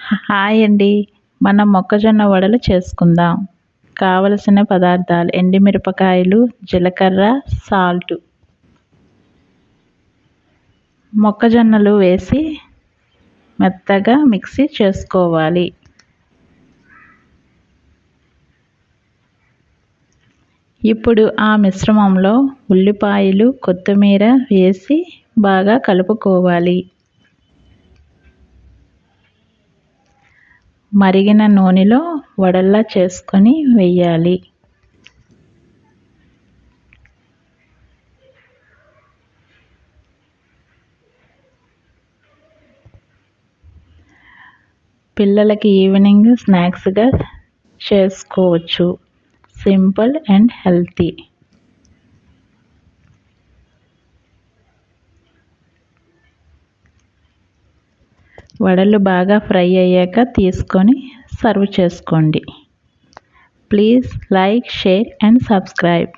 Hi అండి. మనం మొక్కజొన్న వడలు చేసుకుందాం. కావలసిన పదార్థాలు: ఎండుమిరపకాయలు, జీలకర్ర, సాల్టు. మొక్కజొన్నలు వేసి మెత్తగా మిక్సీ చేసుకోవాలి. ఇప్పుడు ఆ మిశ్రమంలో ఉల్లిపాయలు, కొత్తిమీర వేసి బాగా కలుపుకోవాలి. మరిగిన నూనెలో వడల్లా చేసుకొని వేయాలి. పిల్లలకి ఈవినింగ్ స్నాక్స్గా చేసుకోవచ్చు. Simple and healthy. వడలు బాగా ఫ్రై అయ్యాక తీసుకొని సర్వ్ చేసుకోండి. Please like, share and subscribe.